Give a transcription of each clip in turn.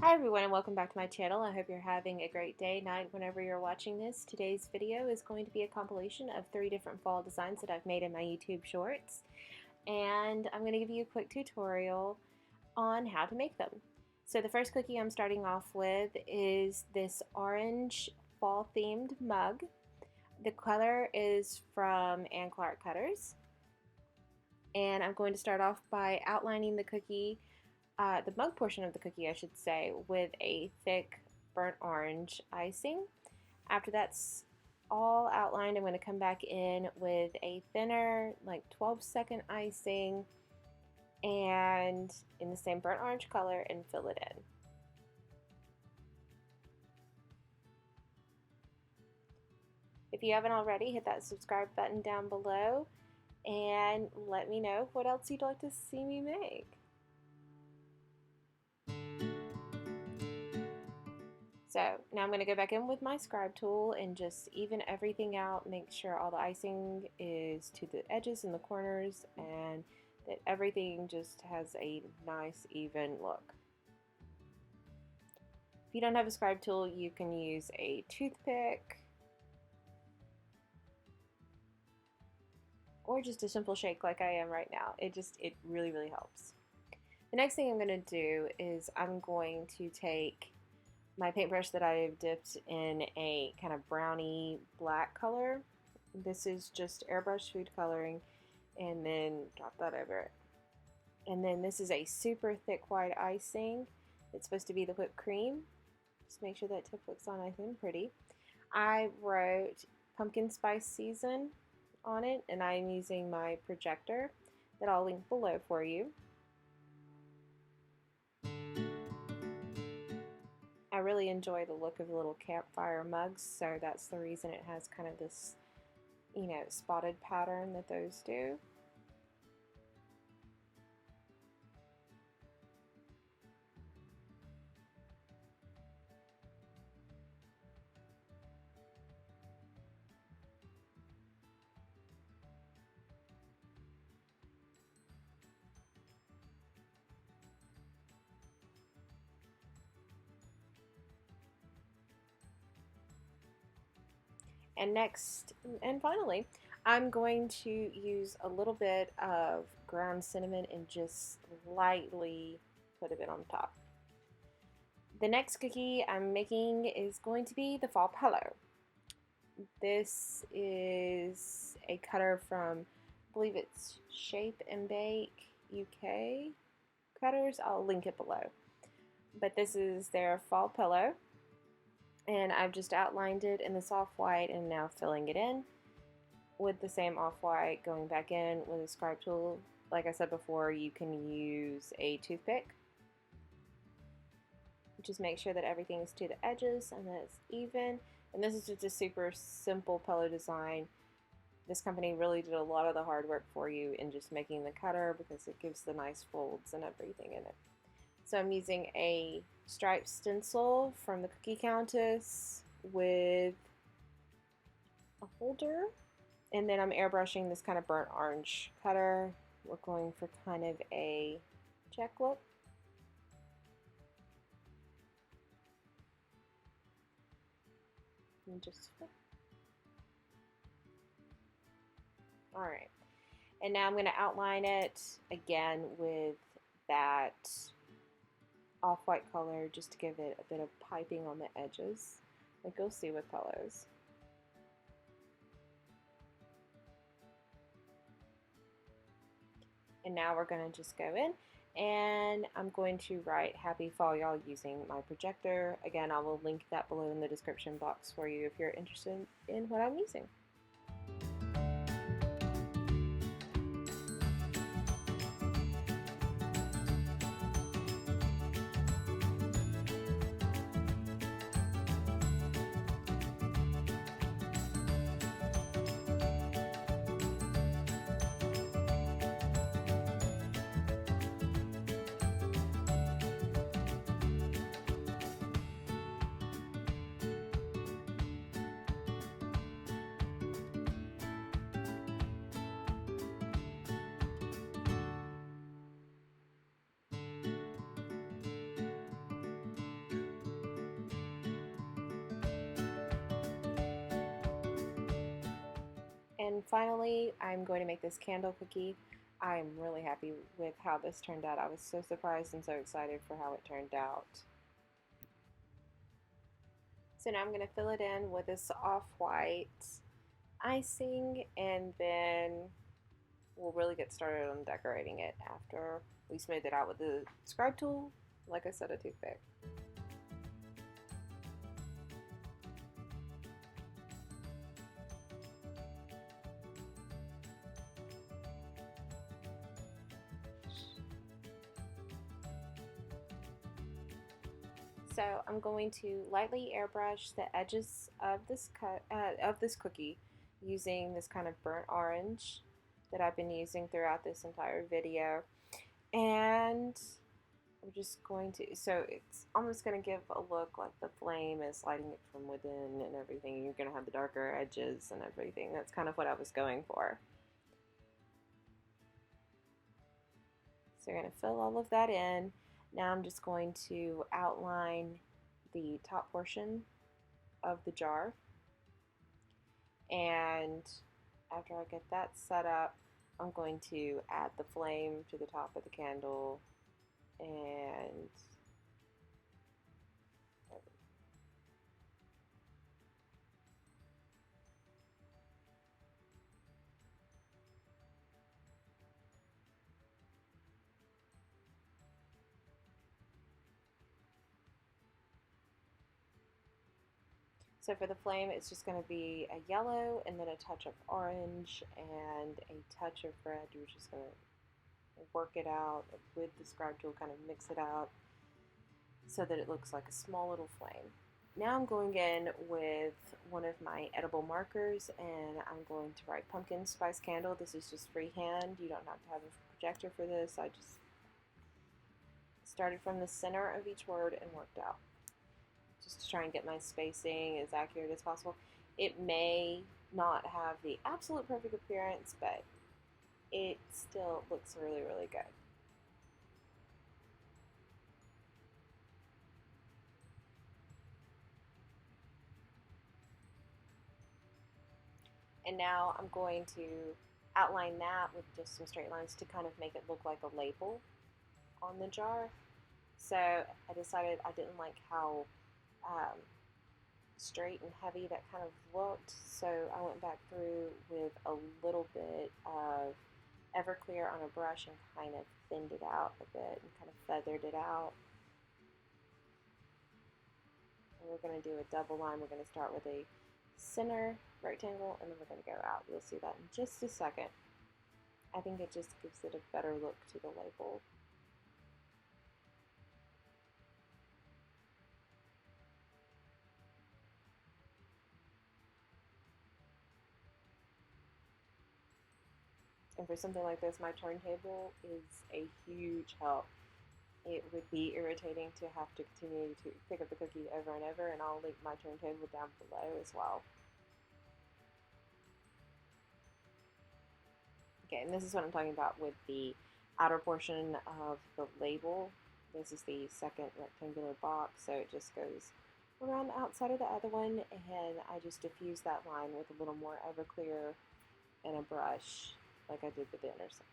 Hi everyone and welcome back to my channel. I hope you're having a great day, night, whenever you're watching this. Today's video is going to be a compilation of 3 different fall designs that I've made in my YouTube shorts. And I'm going to give you a quick tutorial on how to make them. So the first cookie I'm starting off with is this orange fall themed mug. The color is from Ann Clark Cutters. And I'm going to start off by outlining the cookie, the mug portion of the cookie I should say, with a thick burnt orange icing. After that's all outlined, I'm going to come back in with a thinner, like 12-second icing and in the same burnt orange color and fill it in. If you haven't already, hit that subscribe button down below and let me know what else you'd like to see me make. So now I'm going to go back in with my scribe tool and just even everything out, make sure all the icing is to the edges and the corners and that everything just has a nice even look. If you don't have a scribe tool, you can use a toothpick or just a simple shake like I am right now. It really helps. The next thing I'm going to do is I'm going to take my paintbrush that I've dipped in a kind of browny black color. This is just airbrush food coloring, and then drop that over it. And then this is a super thick white icing. It's supposed to be the whipped cream. Just make sure that tip looks on nice and pretty. I wrote pumpkin spice season on it, and I'm using my projector that I'll link below for you. I really enjoy the look of the little campfire mugs, so that's the reason it has kind of this, spotted pattern that those do. And next, and finally, I'm going to use a little bit of ground cinnamon and just lightly put a bit on top. The next cookie I'm making is going to be the fall pillow. This is a cutter from, I believe it's Shape and Bake UK cutters. I'll link it below. But this is their fall pillow. And I've just outlined it in this off-white and now filling it in with the same off-white, going back in with a scribe tool. Like I said before, you can use a toothpick. Just make sure that everything is to the edges and that it's even. And this is just a super simple pillow design. This company really did a lot of the hard work for you in just making the cutter because it gives the nice folds and everything in it. So I'm using a striped stencil from the Countess with a holder, and then I'm airbrushing this kind of burnt orange cutter. We're going for kind of a check look. And just alright. And now I'm going to outline it again with that off-white color just to give it a bit of piping on the edges, like you'll see with pillows. And now we're going to just go in and I'm going to write Happy Fall Y'all using my projector. Again, I will link that below in the description box for you if you're interested in what I'm using. And finally, I'm going to make this candle cookie. I'm really happy with how this turned out. I was so surprised and so excited for how it turned out. So now I'm going to fill it in with this off-white icing, and then we'll really get started on decorating it after we smooth it out with the scribe tool, like I said, a toothpick. So I'm going to lightly airbrush the edges of this cookie using this kind of burnt orange that I've been using throughout this entire video, and I'm just going to, so it's almost going to give a look like the flame is lighting it from within and everything. You're going to have the darker edges and everything. That's kind of what I was going for. So you're going to fill all of that in. Now I'm just going to outline the top portion of the jar, and after I get that set up, I'm going to add the flame to the top of the candle, and so for the flame, it's just going to be a yellow and then a touch of orange and a touch of red. You're just going to work it out with the scribe tool, kind of mix it out so that it looks like a small little flame. Now I'm going in with one of my edible markers, and I'm going to write pumpkin spice candle. This is just freehand. You don't have to have a projector for this. I just started from the center of each word and worked out, just to try and get my spacing as accurate as possible. It may not have the absolute perfect appearance, but it still looks really, really good. And now I'm going to outline that with just some straight lines to kind of make it look like a label on the jar. So I decided I didn't like how straight and heavy that kind of looked, so I went back through with a little bit of Everclear on a brush and kind of thinned it out a bit and kind of feathered it out. And we're going to do a double line. We're going to start with a center rectangle, and then we're going to go out. You'll see that in just a second. I think it just gives it a better look to the label. And for something like this, my turntable is a huge help. It would be irritating to have to continue to pick up the cookie over and over, and I'll link my turntable down below as well. Okay, and this is what I'm talking about with the outer portion of the label. This is the second rectangular box, so it just goes around the outside of the other one, and I just diffuse that line with a little more Everclear and a brush, like I did with the inner side.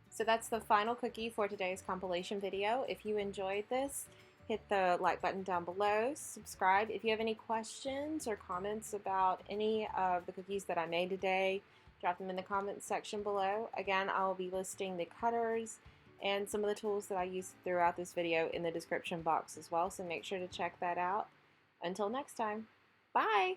So that's the final cookie for today's compilation video. If you enjoyed this, hit the like button down below, subscribe. If you have any questions or comments about any of the cookies that I made today, drop them in the comments section below. Again, I'll be listing the cutters and some of the tools that I used throughout this video in the description box as well, so make sure to check that out. Until next time, bye!